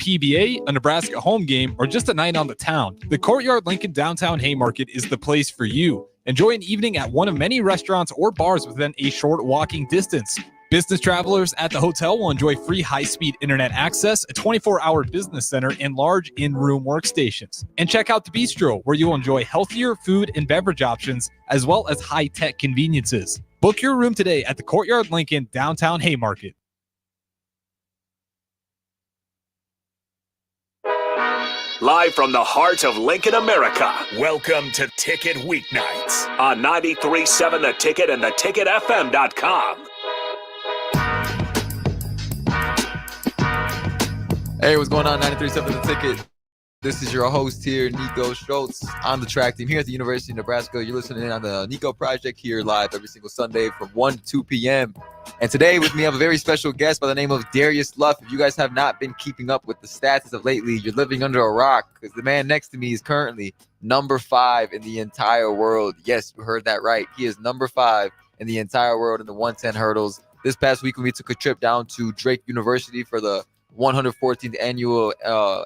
PBA, a Nebraska home game, or just a night on the town, the Courtyard Lincoln Downtown Haymarket is the place for you. Enjoy an evening at one of many restaurants or bars within a short walking distance. Business travelers at the hotel will enjoy free high-speed internet access, a 24-hour business center, and large in-room workstations. And check out the bistro, where you'll enjoy healthier food and beverage options, as well as high-tech conveniences. Book your room today at the Courtyard Lincoln Downtown Haymarket. Live from the heart of Lincoln, America, welcome to Ticket Weeknights on 93.7 The Ticket and theticketfm.com. Hey, what's going on? 93.7 The Ticket. This is your host here, Niko Schultz, on the track team here at the University of Nebraska. You're listening in on the Niko Project here live every single Sunday from 1 to 2 p.m. And today with me, I have a very special guest by the name of Darius Luff. If you guys have not been keeping up with the stats as of lately, you're living under a rock, because the man next to me is currently number 5 in the entire world. Yes, you heard that right. He is number 5 in the entire world in the 110 hurdles. This past week, we took a trip down to Drake University for the 114th annual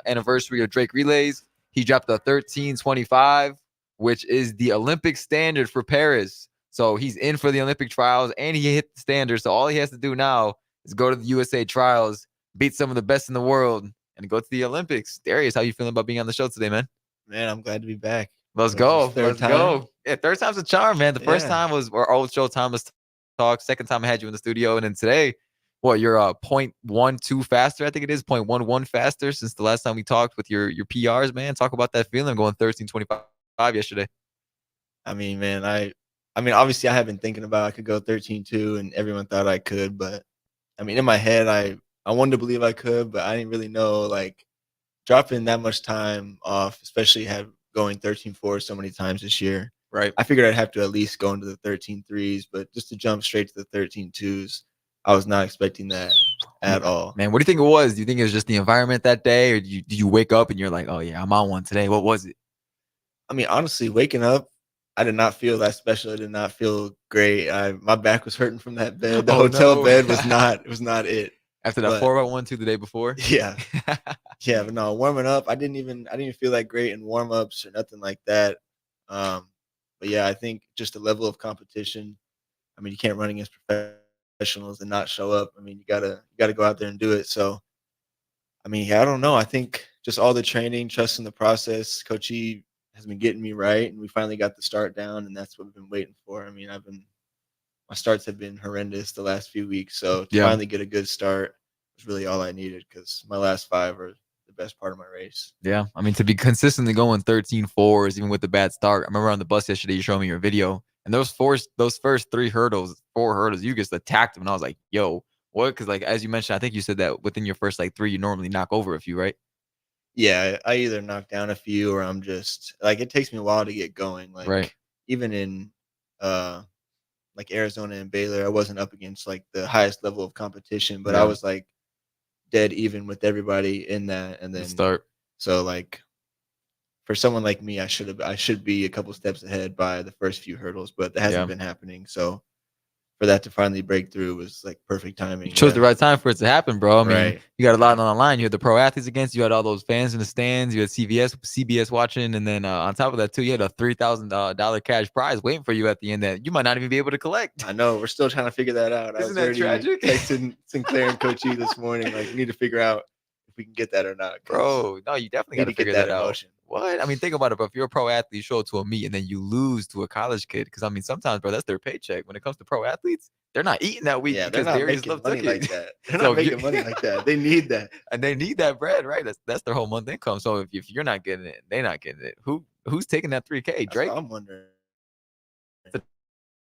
anniversary of Drake Relays. He dropped a 13:25, which is the Olympic standard for Paris. So he's in for the Olympic trials, and he hit the standard. So all he has to do now is go to the USA trials, beat some of the best in the world, and go to the Olympics. Darius, how you feeling about being on the show today, man? Man, I'm glad to be back. Let's go. Let's go. Yeah, third time's a charm, man. The first time was our old show, Thomas Talk. Second time I had you in the studio, and then today, you're 0.12 faster, I think it is, 0.11 faster since the last time we talked with your PRs, man. Talk about that feeling going 13:25 yesterday. I mean, man, I mean, obviously I have been thinking about I could go 13:2, and everyone thought I could, but I mean, in my head, I wanted to believe I could, but I didn't really know, like, dropping that much time off, especially going 13:4 so many times this year. Right. I figured I'd have to at least go into the 13:3s, but just to jump straight to the 13:2s, I was not expecting that at all. Man, what do you think it was? Do you think it was just the environment that day, or did you wake up and you're like, oh, yeah, I'm on one today? What was it? I mean, honestly, waking up, I did not feel that special. I did not feel great. My back was hurting from that bed. The hotel bed was not it. After that 4x1-2 the day before? Yeah. Yeah, but no, warming up, I didn't even feel that great in warm-ups or nothing like that. But yeah, I think just the level of competition. I mean, you can't run against professionals and not show up. I mean, you gotta go out there and do it. So, I mean, yeah, I don't know. I think just all the training, trusting the process. Coach E has been getting me right, and we finally got the start down, and that's what we've been waiting for. I mean, my starts have been horrendous the last few weeks, so to finally get a good start was really all I needed, because my last 5 are the best part of my race. Yeah, I mean, to be consistently going 13:4s, even with the bad start. I remember on the bus yesterday, you showed me your video. And those first 4 hurdles, you just attacked them. And I was like, yo, what? Because, like, as you mentioned, I think you said that within your first, 3, you normally knock over a few, right? Yeah, I either knock down a few, or I'm just, like, it takes me a while to get going. Like, right. Even in, Arizona and Baylor, I wasn't up against, the highest level of competition. But I was, dead even with everybody in that. And then start. So, for someone like me, I should be a couple steps ahead by the first few hurdles, but that hasn't been happening. So for that to finally break through was perfect timing. You chose the right time for it to happen, bro. I mean, you got a lot on the line. You had the pro athletes against you, had all those fans in the stands, you had CBS watching, and then on top of that too, you had a $3,000 cash prize waiting for you at the end that you might not even be able to collect. I know, we're still trying to figure that out. Isn't that tragic? Texting Sinclair and Coach E this morning, we need to figure out if we can get that or not. Bro, no, you definitely got to figure that out. Emotion. What? I mean, think about it, bro. If you're a pro athlete, you show up to a meet and then you lose to a college kid. Because, I mean, sometimes, bro, that's their paycheck. When it comes to pro athletes, they're not eating that week. Yeah, they're not making money like that. They're not making money like that. They need that. And they need that bread, right? That's their whole month income. So if you're not getting it, they're not getting it. Who's taking that $3K? Drake? I'm wondering.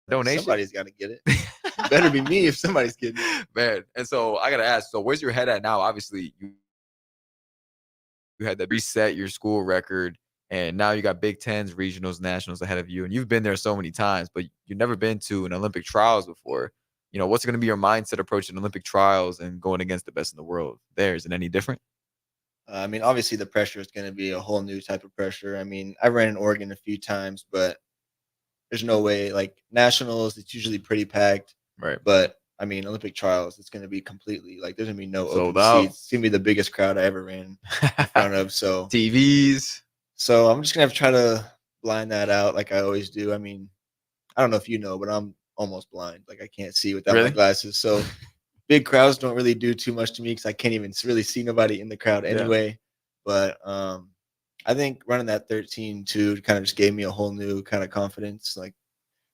Donation? Somebody's got to get it. It better be me if somebody's getting it. Man, and so I got to ask, so where's your head at now? Obviously, you had to reset your school record. And now you got Big Tens, regionals, nationals ahead of you. And you've been there so many times, but you've never been to an Olympic trials before. You know, what's going to be your mindset approaching Olympic trials and going against the best in the world there? Is it any different? I mean, obviously the pressure is going to be a whole new type of pressure. I mean, I ran in Oregon a few times, but there's no way, nationals, it's usually pretty packed. Right. But I mean, Olympic trials, it's going to be completely like there's going to be no Sold open out. seats. It's going to be the biggest crowd I ever ran in front of. So TVs. So I'm just going to have to try to blind that out like I always do. I mean, I don't know if you know, but I'm almost blind. Like I can't see without my Really? glasses. So big crowds don't really do too much to me because I can't even really see nobody in the crowd Yeah. anyway. But I think running that 13.2 kind of just gave me a whole new kind of confidence. Like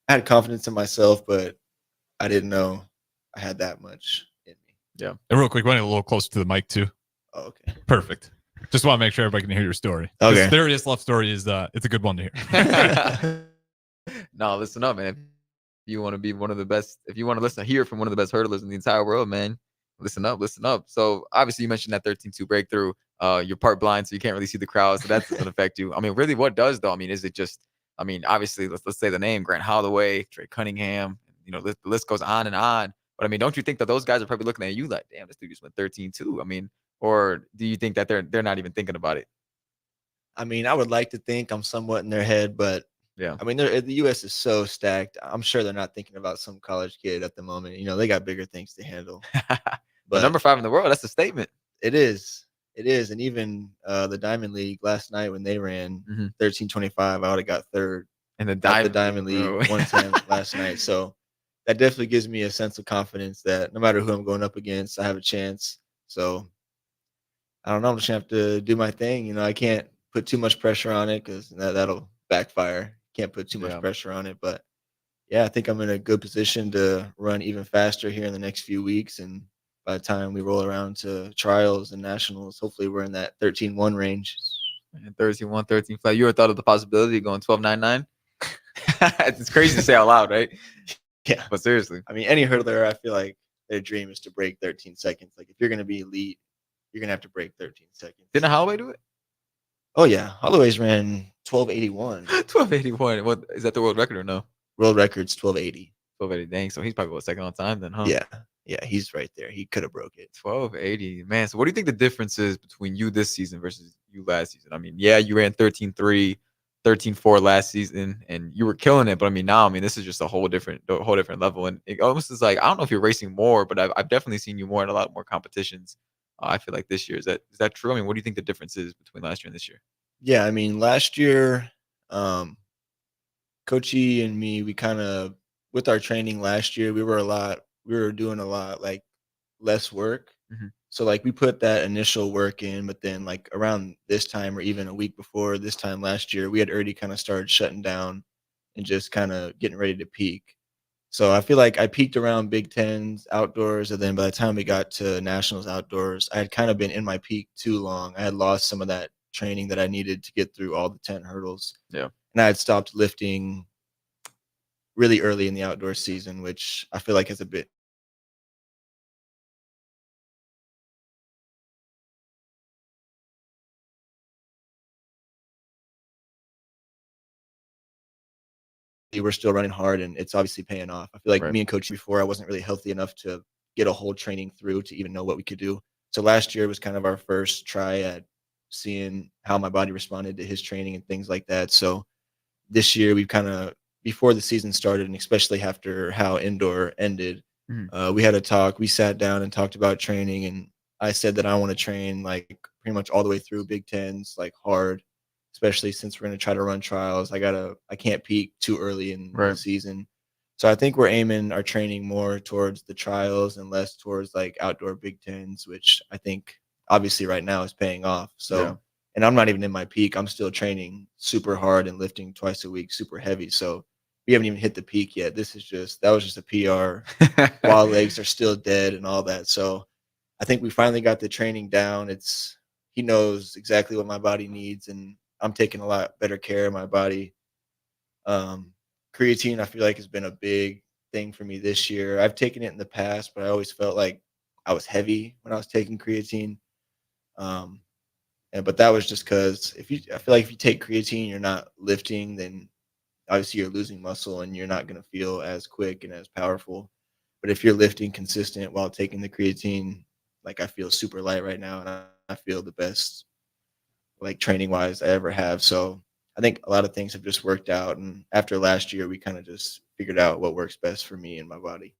I had confidence in myself, but I didn't know I had that much in me. Yeah. And real quick, run it a little closer to the mic too. Oh, okay. Perfect. Just want to make sure everybody can hear your story. This Okay. Darius Love story is it's a good one to hear. No, listen up, man. If you want to be one of the best, if you want to hear from one of the best hurdlers in the entire world, man, listen up. So obviously you mentioned that 13.2 breakthrough. You're part blind, so you can't really see the crowd, so that doesn't affect you. I mean, really, what does though? I mean, is it just? I mean, obviously, let's say the name Grant Holloway, Trey Cunningham. You know, the list goes on and on. But I mean, don't you think that those guys are probably looking at you like, damn, this dude just went 13.2? I mean, or do you think that they're not even thinking about it? I mean, I would like to think I'm somewhat in their head, but Yeah. I mean, the U.S. is so stacked. I'm sure they're not thinking about some college kid at the moment. You know, they got bigger things to handle. But number 5 in the world, that's a statement. It is. And even the Diamond League last night when they ran 13.25, I would have got third in the Diamond League 110 last night. So that definitely gives me a sense of confidence that no matter who I'm going up against, I have a chance. So I don't know. I'm just gonna have to do my thing. You know, I can't put too much pressure on it because that'll backfire. Can't put too much pressure on it, but yeah, I think I'm in a good position to run even faster here in the next few weeks. And by the time we roll around to trials and nationals, hopefully we're in that 13.1 range. 13.1, 13 flat. You ever thought of the possibility of going 12.99? It's crazy to say out loud, right? Yeah. But seriously. I mean, any hurdler, I feel like their dream is to break 13 seconds. Like if you're going to be elite, you're going to have to break 13 seconds. Didn't Holloway do it? Oh, yeah. Holloway's ran 12.81. 12.81. What is that, the world record or no? World record's 12.80. 12.80. Dang. So he's probably second on time then, huh? Yeah. Yeah, he's right there. He could have broke it. 12.80. Man, so what do you think the difference is between you this season versus you last season? I mean, yeah, you ran 13.3, 13.4 last season, and you were killing it. But I mean, now, I mean, this is just a whole different level. And it almost is like, I don't know if you're racing more, but I've definitely seen you more in a lot more competitions. I feel like this year. Is that true? I mean, what do you think the difference is between last year and this year? Yeah, I mean, last year, Coach E and me, we kind of, with our training last year, we were doing a lot like less work. So like we put that initial work in, but then like around this time or even a week before this time last year, we had already kind of started shutting down and just kind of getting ready to peak. So I feel like I peaked around Big Tens outdoors, and then by the time we got to nationals outdoors, I had kind of been in my peak too long. I had lost some of that training that I needed to get through all the 10 hurdles. Yeah. And I had stopped lifting really early in the outdoor season, which I feel like is a bit we're still running hard and it's obviously paying off. I feel like me and Coach before, I wasn't really healthy enough to get a whole training through to even know what we could do. So last year was kind of our first try at seeing how my body responded to his training and things like that. So this year we've kind of, before the season started and especially after how indoor ended, we had a talk. We sat down and talked about training, and I said that I want to train like pretty much all the way through Big Tens, like hard, especially since we're going to try to run trials. I can't peak too early in the season. So I think we're aiming our training more towards the trials and less towards like outdoor Big Tens, which I think obviously right now is paying off. So, and I'm not even in my peak. I'm still training super hard and lifting twice a week, super heavy. So we haven't even hit the peak yet. That was just a PR while legs are still dead and all that. So I think we finally got the training down. He knows exactly what my body needs, and I'm taking a lot better care of my body. Creatine, I feel like, has been a big thing for me this year. I've taken it in the past, but I always felt like I was heavy when I was taking creatine. But that was just because I feel like if you take creatine, you're not lifting, then obviously you're losing muscle and you're not going to feel as quick and as powerful. But if you're lifting consistent while taking the creatine, like I feel super light right now, and I feel the best, like training wise, I ever have. So I think a lot of things have just worked out. And after last year, we kind of just figured out what works best for me and my body.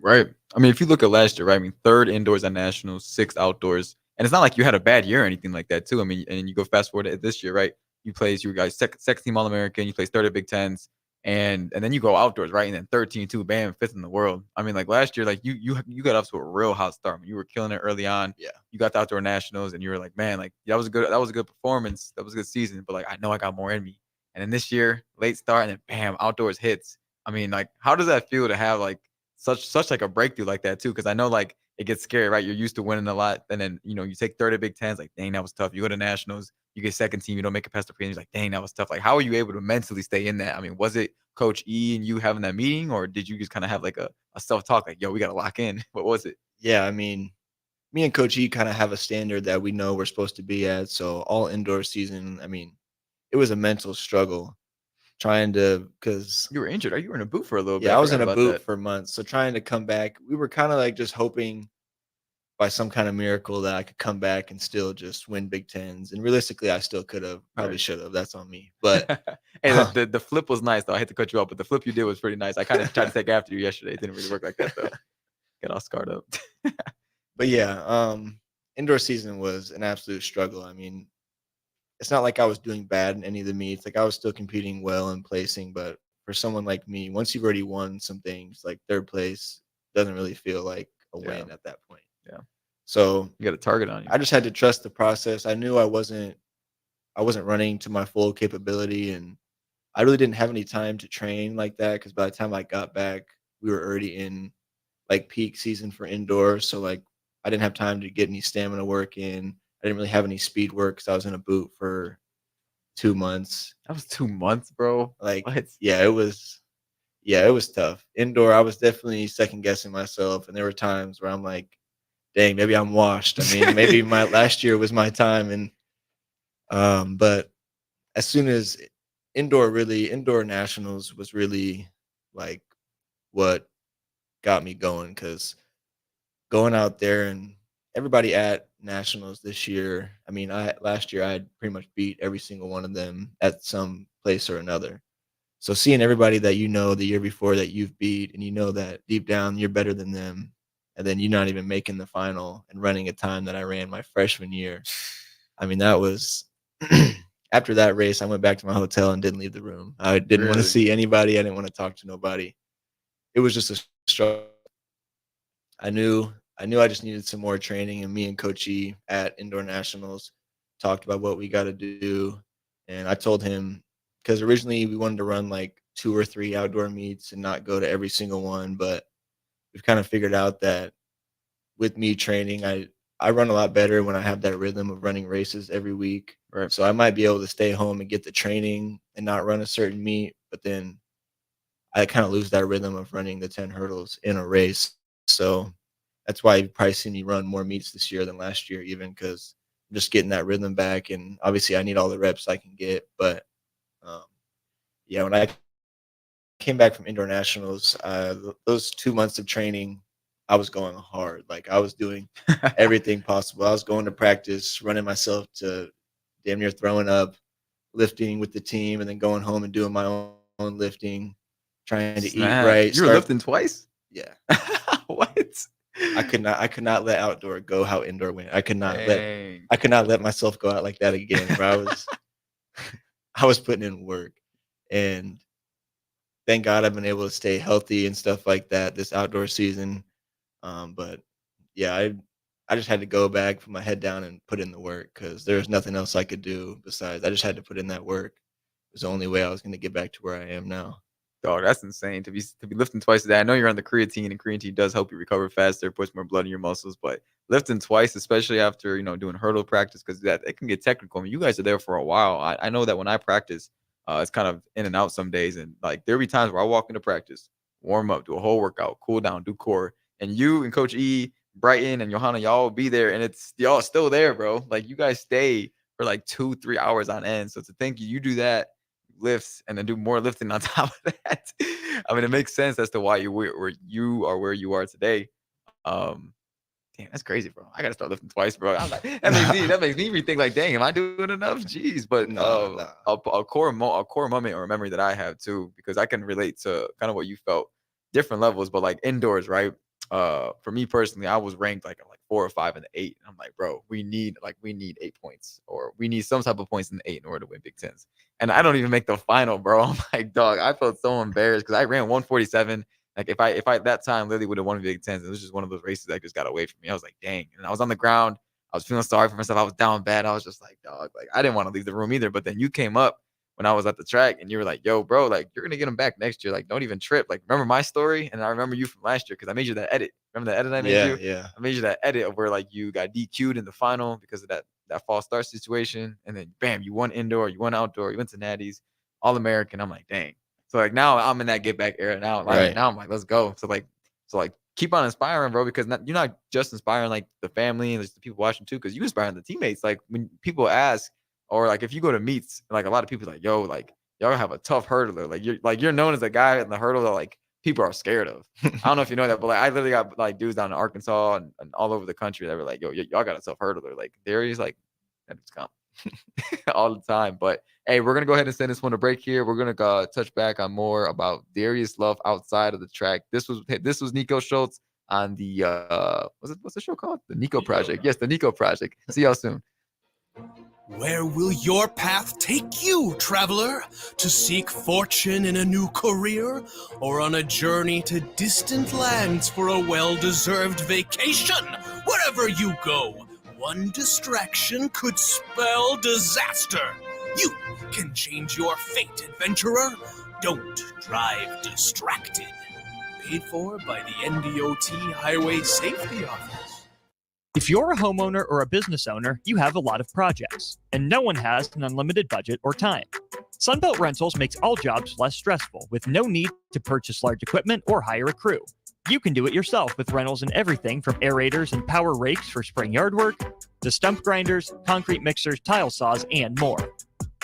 Right. I mean, if you look at last year, right? I mean, third indoors at nationals, sixth outdoors, and it's not like you had a bad year or anything like that, too. I mean, and you go fast forward to this year, right? You guys second team All American, you placed third at Big Tens, and then you go outdoors, right? And then 13 too, bam, fifth in the world. I mean, like last year, like you got off to a real hot start. I mean, you were killing it early on. Yeah. You got the outdoor nationals, and you were like, man, like that was a good performance, that was a good season. But like, I know I got more in me. And then this year, late start, and then bam, outdoors hits. I mean, like, how does that feel to have like such like a breakthrough like that too? Because I know like it gets scary, right? You're used to winning a lot, and then you take third at Big Tens, like dang, that was tough. You go to nationals, you get second team, you don't make it past the prelims, like dang, that was tough. Like, how are you able to mentally stay in that? I mean, was it Coach E and you having that meeting, or did you just kind of have like a self talk, like, yo, we gotta lock in? What was it? Yeah, I mean, me and Coach E kind of have a standard that we know we're supposed to be at. So all indoor season, I mean, it was a mental struggle trying to, because You were injured, or you were in a boot for a little bit? yeah, I I was forgot in a about boot that. for months. So trying to come back, we were kind of like just hoping by some kind of miracle that I could come back and still just win Big Tens. And realistically, I still could have, probably Right. should have. That's on me. But Hey, the flip was nice though. I hate to cut you off, but the flip you did was pretty nice. I kind of tried to take after you yesterday. It didn't really work like that though. Get all scarred up. but yeah, indoor season was an absolute struggle. I mean, it's not like I was doing bad in any of the meets. Like I was still competing well and placing, but for someone like me, once you've already won some things, like third place doesn't really feel like a Yeah. win at that point. Yeah. So You got a target on you. I just had to trust the process. I knew I wasn't running to my full capability, and I really didn't have any time to train like that because by the time I got back, we were already in like peak season for indoors. So like I didn't have time to get any stamina work in. I didn't really have any speed work because I was in a boot for 2 months. That was 2 months, bro. Like, What? yeah, it was tough. Indoor, I was definitely second guessing myself, and there were times where I'm like, dang, maybe I'm washed. I mean, maybe my last year was my time, and but as soon as indoor nationals was really like what got me going because going out there and everybody at nationals this year. I mean, I last year I had pretty much beat every single one of them at some place or another. So seeing everybody that you know the year before that you've beat, and you know that deep down you're better than them, and then you're not even making the final and running a time that I ran my freshman year. I mean, that was after that race, I went back to my hotel and didn't leave the room. I didn't want to Really? see anybody. I didn't want to talk to nobody. It was just a struggle. I knew I just needed some more training, and me and Coach E at Indoor Nationals talked about what we got to do. And I told him because originally we wanted to run like 2 or 3 outdoor meets and not go to every single one, but we've kind of figured out that with me training, I run a lot better when I have that rhythm of running races every week. Right. So I might be able to stay home and get the training and not run a certain meet, but then I kind of lose that rhythm of running the 10 hurdles in a race. So that's why you've probably seen me run more meets this year than last year, even because I'm just getting that rhythm back. And obviously, I need all the reps I can get. But um, yeah, when I came back from indoor nationals, those 2 months of training, I was going hard. Like I was doing everything possible. I was going to practice, running myself to damn near throwing up, lifting with the team, and then going home and doing my own lifting, trying to eat Snap. right. You were lifting twice? Yeah. What? I could not let outdoor go how indoor went. Dang. I could not let myself go out like that again. Bro. I was putting in work, and thank God I've been able to stay healthy and stuff like that this outdoor season. But yeah, I just had to go back, put my head down, and put in the work because there was nothing else I could do besides. I just had to put in that work. It was the only way I was going to get back to where I am now. Dog, that's insane to be lifting twice a day. I know you're on the creatine, and creatine does help you recover faster, puts more blood in your muscles. But lifting twice, especially after doing hurdle practice, because that it can get technical. I mean, you guys are there for a while. I know that when I practice, it's kind of in and out some days, and like there'll be times where I walk into practice, warm up, do a whole workout, cool down, do core, and you and Coach E, Brighton, and Johanna, y'all will be there, and it's y'all still there, bro. Like you guys stay for like 2-3 hours on end. So to think you do that lifts and then do more lifting on top of that. I mean, it makes sense as to why where you are today. Um, Damn, that's crazy, bro. I gotta start lifting twice, bro. I'm like, that makes me rethink. Like, dang, am I doing enough? Jeez, but Nah. a core moment or a memory that I have too, because I can relate to kind of what you felt, different levels, but like indoors, right? for me personally, I was ranked like 4 or 5 in the 8. And I'm like, bro, we need 8 points, or we need some type of points in the 8 in order to win Big Tens. And I don't even make the final, bro. I'm like, dog, I felt so embarrassed because I ran 147. Like if I at that time literally would have won Big Tens, it was just one of those races that just got away from me. I was like, dang. And I was on the ground. I was feeling sorry for myself. I was down bad. I was just like, dog, like I didn't want to leave the room either. But then you came up when I was at the track and you were like, yo, bro, like you're going to get them back next year. Like, don't even trip. Like, remember my story? And I remember you from last year because I made you that edit. Remember the edit I made you? Yeah. I made you that edit of where like you got DQ'd in the final because of that false start situation. And then bam, you won indoor, you won outdoor, you went to Natty's, All-American. I'm like, dang. So like now I'm in that get back era now. Like now I'm like, let's go. So keep on inspiring, bro, because you're not just inspiring like the family and the people watching too, because you inspiring the teammates. Like when people ask, or like if you go to meets, like a lot of people like, yo, like y'all have a tough hurdler. Like you're known as a guy in the hurdle that like people are scared of. I don't know if you know that, but like I literally got like dudes down in Arkansas and all over the country that were like, yo, y'all got a tough hurdler. Like Darius, like that dude's come all the time. But hey, we're gonna go ahead and send this one a break here. We're gonna touch back on more about Darius Love outside of the track. This was Niko Schultz on the what's the show called? The Niko Project. Yes, the Niko Project. See y'all soon. Where will your path take you, traveler? To seek fortune in a new career, or on a journey to distant lands for a well-deserved vacation? Wherever you go, one distraction could spell disaster. You can change your fate, adventurer. Don't drive distracted. Paid for by the NDOT Highway Safety Office. If you're a homeowner or a business owner, you have a lot of projects, and no one has an unlimited budget or time. Sunbelt Rentals makes all jobs less stressful with no need to purchase large equipment or hire a crew. You can do it yourself with rentals and everything from aerators and power rakes for spring yard work to stump grinders, concrete mixers, tile saws, and more.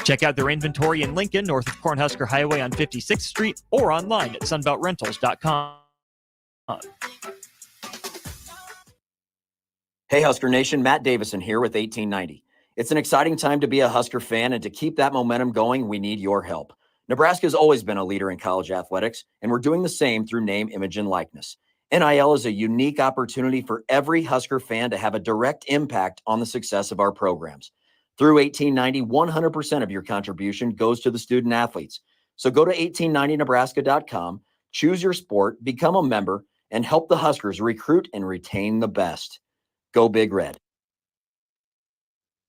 Check out their inventory in Lincoln, north of Cornhusker Highway on 56th Street, or online at sunbeltrentals.com. Hey, Husker Nation, Matt Davison here with 1890. It's an exciting time to be a Husker fan, and to keep that momentum going, we need your help. Nebraska has always been a leader in college athletics, and we're doing the same through name, image, and likeness. NIL is a unique opportunity for every Husker fan to have a direct impact on the success of our programs. Through 1890, 100% of your contribution goes to the student athletes. So go to 1890nebraska.com, choose your sport, become a member, and help the Huskers recruit and retain the best. Go Big Red.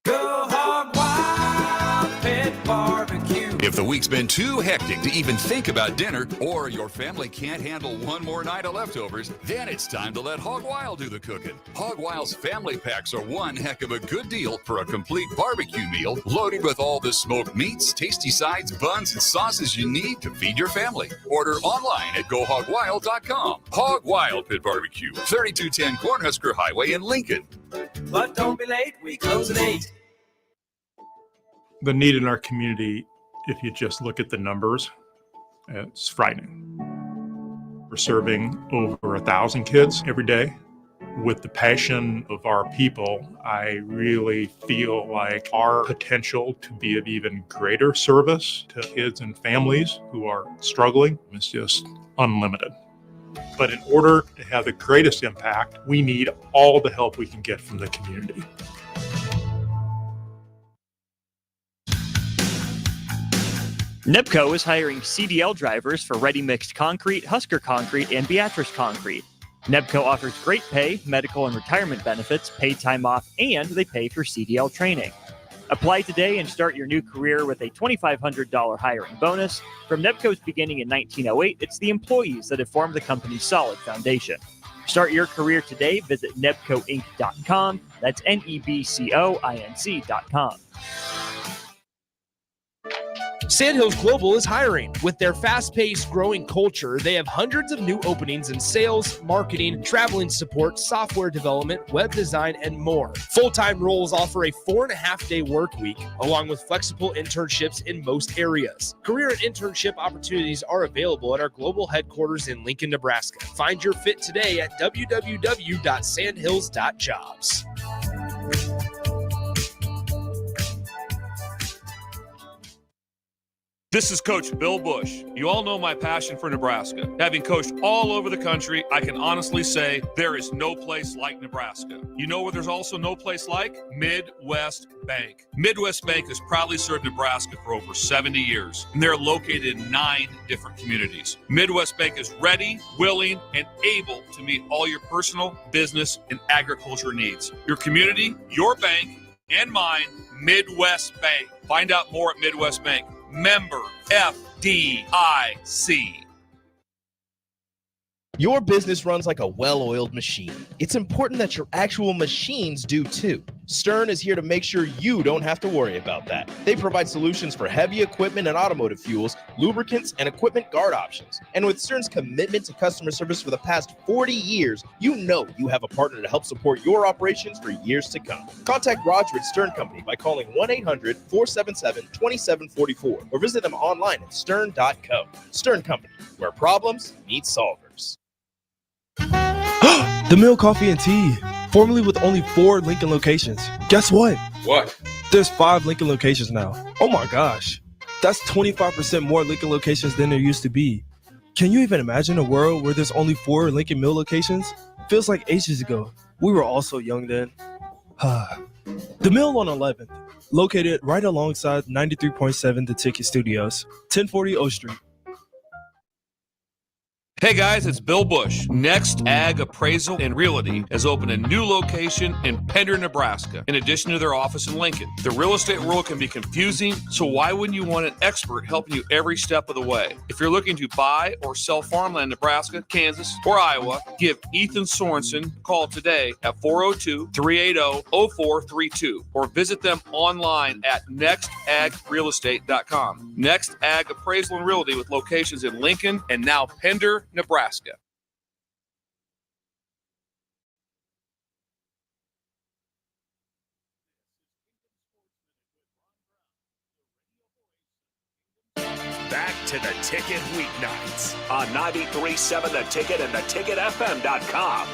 Go Hog Wild Pit Barbecue. If the week's been too hectic to even think about dinner, or your family can't handle one more night of leftovers, then it's time to let Hog Wild do the cooking. Hog Wild's family packs are one heck of a good deal for a complete barbecue meal loaded with all the smoked meats, tasty sides, buns, and sauces you need to feed your family. Order online at GoHogWild.com. Hog Wild Pit Barbecue, 3210 Cornhusker Highway in Lincoln. But don't be late, we close at 8. The need in our community, if you just look at the numbers, it's frightening. We're serving over 1,000 kids every day. With the passion of our people, I really feel like our potential to be of even greater service to kids and families who are struggling is just unlimited. But in order to have the greatest impact, we need all the help we can get from the community. NEBCO is hiring CDL drivers for Ready Mixed Concrete, Husker Concrete, and Beatrice Concrete. NEBCO offers great pay, medical and retirement benefits, paid time off, and they pay for CDL training. Apply today and start your new career with a $2,500 hiring bonus. From NEBCO's beginning in 1908, it's the employees that have formed the company's solid foundation. Start your career today. Visit nebcoinc.com. That's NEBCOINC.com. Sandhills Global is hiring. With their fast-paced, growing culture, they have hundreds of new openings in sales, marketing, traveling support, software development, web design, and more. Full-time roles offer a 4.5-day work week, along with flexible internships in most areas. Career and internship opportunities are available at our global headquarters in Lincoln, Nebraska. Find your fit today at www.sandhills.jobs. This is Coach Bill Bush. You all know my passion for Nebraska. Having coached all over the country, I can honestly say there is no place like Nebraska. You know where there's also no place like? Midwest Bank. Midwest Bank has proudly served Nebraska for over 70 years, and they're located in 9 different communities. Midwest Bank is ready, willing, and able to meet all your personal, business, and agriculture needs. Your community, your bank, and mine, Midwest Bank. Find out more at Midwest Bank. Member FDIC. Your business runs like a well-oiled machine. It's important that your actual machines do too. Stern is here to make sure you don't have to worry about that. They provide solutions for heavy equipment and automotive fuels, lubricants, and equipment guard options. And with Stern's commitment to customer service for the past 40 years, you know you have a partner to help support your operations for years to come. Contact Roger at Stern Company by calling 1-800-477-2744 or visit them online at stern.co. Stern Company, where problems meet solvers. The Mill Coffee and Tea, formerly with only 4 Lincoln locations. Guess what? What? There's 5 Lincoln locations now. Oh my gosh. That's 25% more Lincoln locations than there used to be. Can you even imagine a world where there's only 4 Lincoln Mill locations? Feels like ages ago. We were all so young then. The Mill on 11th, located right alongside 93.7 The Ticket Studios, 1040 O Street. Hey guys, it's Bill Bush. Next Ag Appraisal and Realty has opened a new location in Pender, Nebraska, in addition to their office in Lincoln. The real estate world can be confusing, so why wouldn't you want an expert helping you every step of the way? If you're looking to buy or sell farmland in Nebraska, Kansas, or Iowa, give Ethan Sorensen a call today at 402-380-0432 or visit them online at nextagrealestate.com. Next Ag Appraisal and Realty with locations in Lincoln and now Pender, Nebraska. Back to the Ticket weeknights on 93.7 The Ticket and theticketfm.com.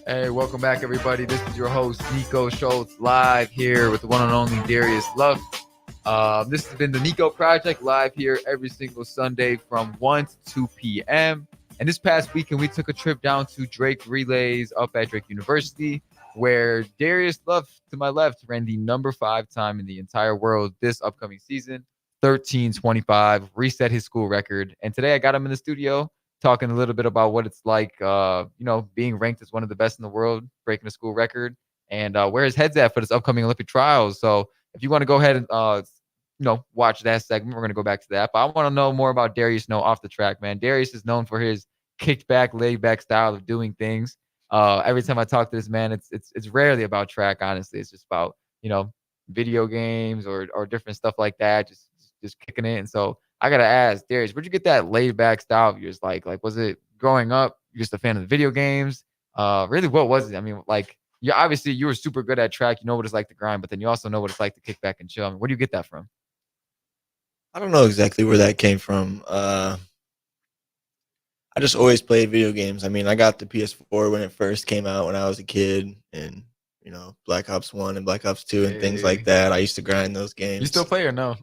Hey, welcome back, everybody. This is your host, Niko Schultz, live here with the one and only Darius Luff. This has been the Niko Project, live here every single Sunday from 1 to 2 p.m. And this past weekend, we took a trip down to Drake Relays up at Drake University, where Darius Luff, to my left, ran the number 5 time in the entire world this upcoming season, 13:25, reset his school record. And today I got him in the studio, talking a little bit about what it's like, being ranked as one of the best in the world, breaking a school record, and where his head's at for this upcoming Olympic trials. So if you want to go ahead and, watch that segment, we're going to go back to that. But I want to know more about Darius Snow off the track, man. Darius is known for his kicked back, laid back style of doing things. Every time I talk to this man, it's rarely about track, honestly. It's just about, video games or different stuff like that, just kicking it. And so I gotta ask, Darius, where'd you get that laid back style of yours? Like was it growing up? You're just a fan of the video games? Really, what was it? I mean, you were super good at track. You know what it's like to grind, but then you also know what it's like to kick back and chill. I mean, where do you get that from? I don't know exactly where that came from. I just always played video games. I mean, I got the PS4 when it first came out when I was a kid, and Black Ops 1 and Black Ops 2 and things like that. I used to grind those games. You still play or no?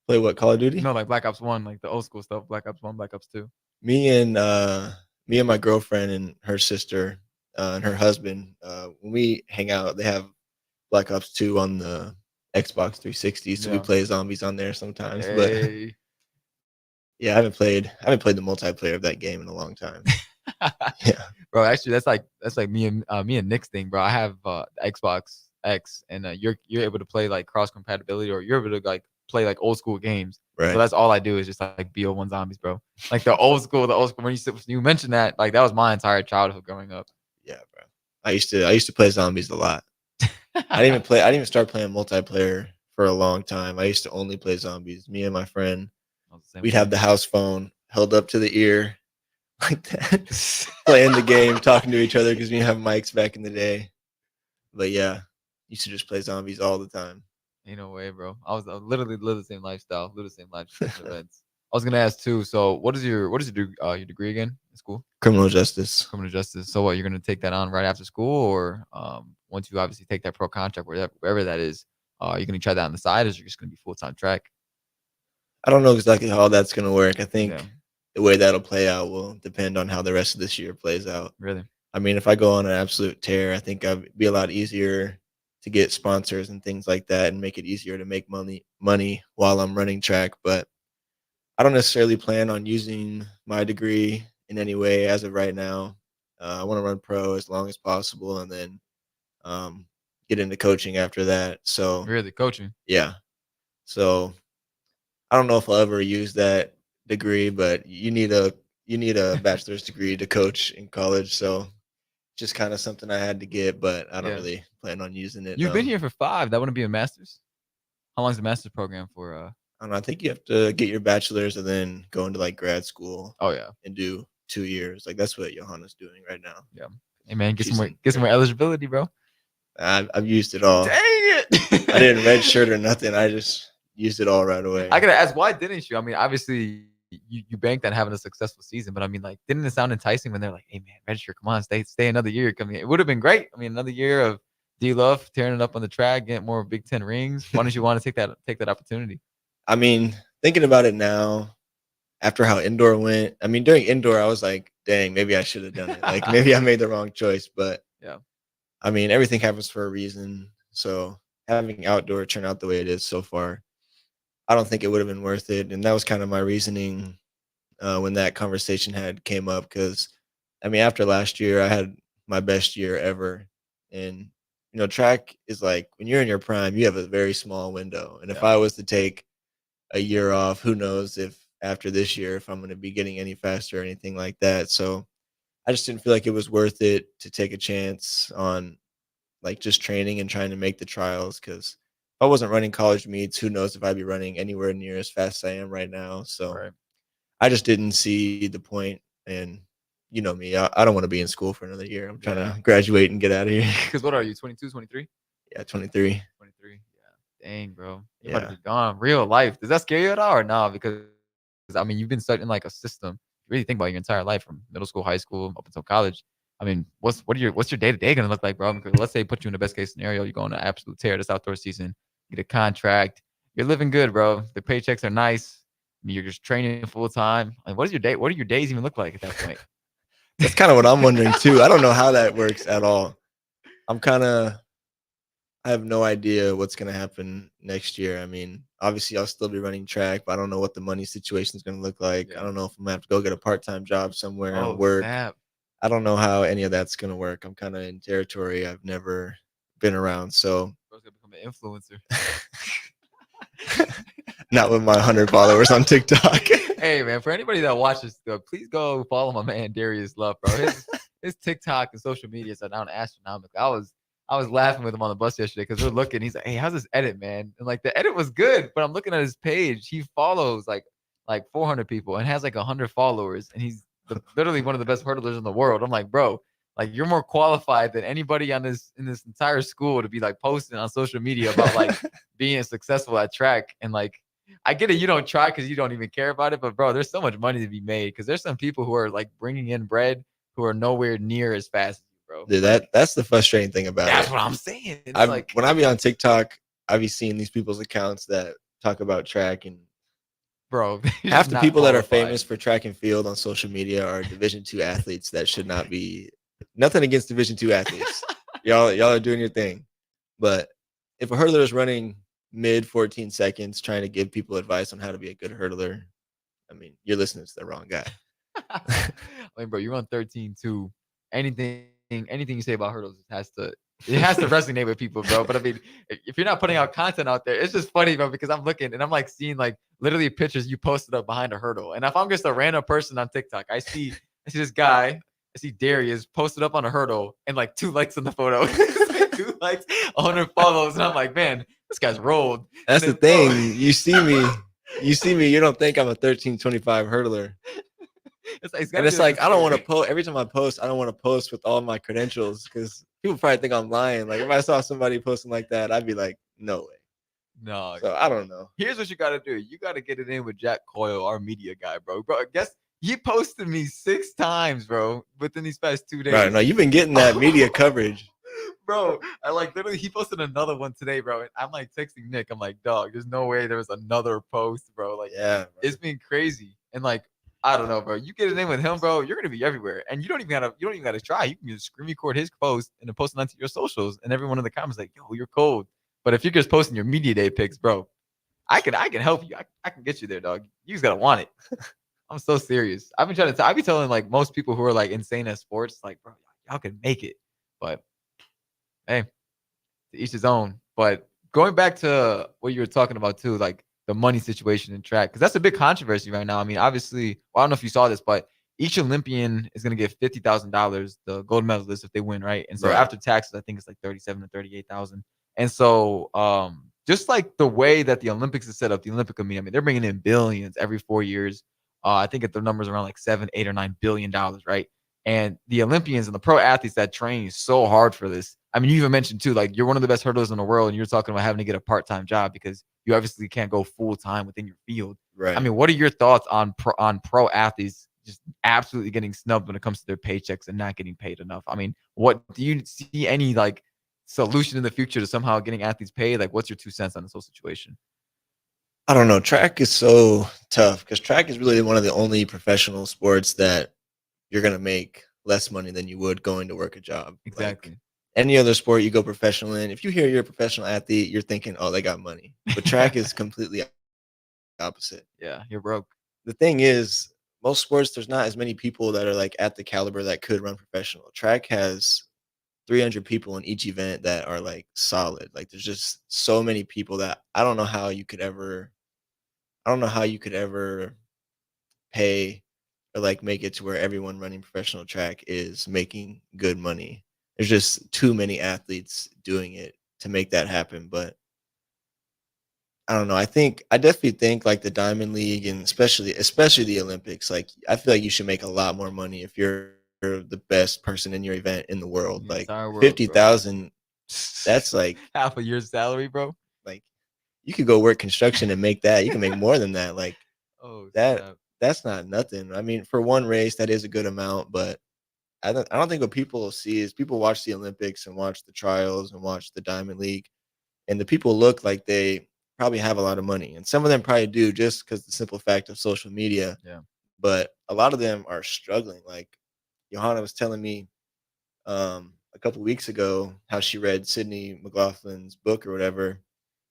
Play what, Call of Duty? No, like Black Ops 1, like the old school stuff, Black Ops 1, Black Ops 2. Me and my girlfriend and her sister and her husband, when we hang out, they have Black Ops 2 on the Xbox 360, so we play zombies on there sometimes. Hey. But yeah, I haven't played the multiplayer of that game in a long time. Yeah, bro. Actually, that's like me and Nick's thing, bro. I have Xbox X, and you're able to play like cross compatibility, or you're able to like play like old school games. Right. So that's all I do is just like BO1 zombies, bro. Like the old school. When you mentioned that, like that was my entire childhood growing up. Yeah, bro. I used to play zombies a lot. I didn't even start playing multiplayer for a long time. I used to only play zombies. Me and my friend, we'd have the house phone held up to the ear like that, playing the game, talking to each other because we didn't have mics back in the day. But yeah, used to just play zombies all the time. Ain't no way, bro. I was literally live the same lifestyle, events. I was gonna ask too. So, what is your degree again in school? Criminal justice. Criminal justice. So, what you're gonna take that on right after school, or once you obviously take that pro contract, wherever that is, you're gonna try that on the side, or is it just gonna be full-time track? I don't know exactly how that's gonna work. I think Yeah. the way that'll play out will depend on how the rest of this year plays out. Really? I mean, if I go on an absolute tear, I think I'd be a lot easier to get sponsors and things like that, and make it easier to make money while I'm running track. But I don't necessarily plan on using my degree in any way as of right now. I want to run pro as long as possible, and then um, get into coaching after that. So Really, coaching? yeah. So I don't know if I'll ever use that degree, but you need a bachelor's degree to coach in college. So just kind of something I had to get, but I don't Yeah. really plan on using it. You've been no. here for 5. That wouldn't be a master's. How long is the master's program for? I don't know. I think you have to get your bachelor's and then go into like grad school. Oh yeah. And do 2 years. Like that's what Johanna's doing right now. Yeah. Hey man, get She's some in more eligibility, bro. I've used it all. Dang it! I didn't red shirt or nothing. I just used it all right away. I gotta ask, why didn't you? I mean, obviously you banked on having a successful season, but I mean, like, didn't it sound enticing when they're like, "Hey man, register, come on, stay another year." Coming, it would have been great. I mean, another year of D Love tearing it up on the track, getting more Big Ten rings. Why don't you want to take that opportunity? I mean, thinking about it now, after how indoor went, I mean, during indoor, I was like, dang, maybe I should have done it. Like, maybe I made the wrong choice. But yeah, I mean, everything happens for a reason. So having outdoor turn out the way it is so far, I don't think it would have been worth it. And that was kind of my reasoning when that conversation came up. Because I mean, after last year, I had my best year ever. And track is like when you're in your prime, you have a very small window. And if I was to take a year off, who knows if after this year if I'm going to be getting any faster or anything like that. So I just didn't feel like it was worth it to take a chance on like just training and trying to make the trials, because if I wasn't running college meets, who knows if I'd be running anywhere near as fast as I am right now. So I just didn't see the point. And you know me, I don't want to be in school for another year. I'm trying to graduate and get out of here. Because what are you, 22, 23? Yeah, 23. 23. Yeah. Dang, bro. You're about to be gone. Real life. Does that scare you at all or no? Because I mean, you've been stuck in like a system. You really think about your entire life from middle school, high school, up until college. I mean, what's your day-to-day gonna look like, bro? Because let's say put you in the best case scenario, you go on an absolute tear this outdoor season, get a contract, you're living good, bro. The paychecks are nice. I mean, you're just training full time. Like, what do your days even look like at that point? That's kind of what I'm wondering too. I don't know how that works at all. I have no idea what's going to happen next year. I mean, obviously I'll still be running track, but I don't know what the money situation is going to look like. Yeah. I don't know if I'm going to have to go get a part-time job somewhere Oh, and work. snap. I don't know how any of that's going to work. I'm kind of in territory I've never been around. So Bro's gonna become an influencer. not with my 100 followers on TikTok. Hey man, for anybody that watches, please go follow my man Darius Love, bro. His TikTok and social media are now astronomical. I was laughing with him on the bus yesterday because we're looking. He's like, "Hey, how's this edit, man?" And like the edit was good, but I'm looking at his page. He follows like 400 people and has like 100 followers, and he's literally one of the best hurdlers in the world. I'm like, bro, like you're more qualified than anybody in this entire school to be like posting on social media about like being successful at track. And like, I get it, you don't try because you don't even care about it, but bro, there's so much money to be made because there's some people who are like bringing in bread who are nowhere near as fast as you, bro. Dude, that's the frustrating thing about That's it. what I'm saying. It's When I be on TikTok, I be seeing these people's accounts that talk about track, and bro, half the people that are famous for track and field on social media are Division II athletes that should not be. Nothing against Division II athletes. y'all are doing your thing. But if a hurdler is running mid 14 seconds trying to give people advice on how to be a good hurdler, I mean, you're listening to the wrong guy. I mean, bro, you run 13-2. Anything you say about hurdles has to resonate with people, bro. But I mean, if you're not putting out content out there, it's just funny, bro, because I'm looking and I'm like seeing like literally pictures you posted up behind a hurdle. And if I'm just a random person on TikTok, I see this guy, I see Darius posted up on a hurdle and like 2 likes on the photo. 2 likes, 100 follows, and I'm like, man, this guy's rolled. That's the thing. You see me, you don't think I'm a 1325 hurdler. It's like I don't want to post every time I post. I don't want to post with all my credentials because people probably think I'm lying. Like if I saw somebody posting like that, I'd be like, no way. No. So I don't know. Here's what you got to do. You got to get it in with Jack Coyle, our media guy, bro. Bro, guess he posted me 6 times, bro, within these past 2 days. Right. No, you've been getting that media coverage. Bro, I like literally he posted another one today, bro. And I'm like texting Nick. I'm like, dog, there's no way there was another post, bro. Like, yeah, it's been crazy. And like, I don't know, bro. You get it in with him, bro, you're gonna be everywhere. And you don't even gotta try. You can just screen record his post and then post it onto your socials, and everyone in the comments like, yo, you're cold. But if you're just posting your media day pics, bro, I can help you. I can get you there, dog. You just gotta want it. I'm so serious. I've been trying to I be telling like most people who are like insane at sports, like, bro, y'all can make it. But hey, to each his own. But going back to what you were talking about too, like the money situation in track, because that's a big controversy right now. I mean, obviously, well, I don't know if you saw this, but each Olympian is going to get $50,000, the gold medalist, if they win, right? And so after taxes, I think it's like 37 to 38,000. And so, just like the way that the Olympics is set up, the Olympic Committee, I mean, they're bringing in billions every 4 years. I think the numbers around like $7, $8, or $9 billion, right? And the Olympians and the pro athletes that train so hard for this. I mean, you even mentioned too, like you're one of the best hurdlers in the world, and you're talking about having to get a part-time job because you obviously can't go full-time within your field. Right. I mean, what are your thoughts on pro athletes just absolutely getting snubbed when it comes to their paychecks and not getting paid enough? I mean, what do you see any like solution in the future to somehow getting athletes paid? Like, what's your 2 cents on this whole situation? I don't know. Track is so tough because track is really one of the only professional sports that you're going to make less money than you would going to work a job. Exactly. Like any other sport you go professional in, if you hear you're a professional athlete, you're thinking, oh, they got money. But track is completely opposite. Yeah, you're broke. The thing is, most sports, there's not as many people that are like at the caliber that could run professional. Track has 300 people in each event that are like solid. Like there's just so many people that I don't know how you could ever pay or like make it to where everyone running professional track is making good money. There's just too many athletes doing it to make that happen. But I don't know. I definitely think like the Diamond League and especially the Olympics, like I feel like you should make a lot more money if you're the best person in your event in the world. Like 50,000, that's like half a year's salary, bro. Like you could go work construction and make that. You can make more than that. Like that's not nothing. I mean, for one race, that is a good amount, but I don't think what people see is people watch the Olympics and watch the trials and watch the Diamond League, and the people look like they probably have a lot of money, and some of them probably do just because the simple fact of social media. Yeah. But a lot of them are struggling. Like Johanna was telling me a couple weeks ago how she read Sydney McLaughlin's book or whatever,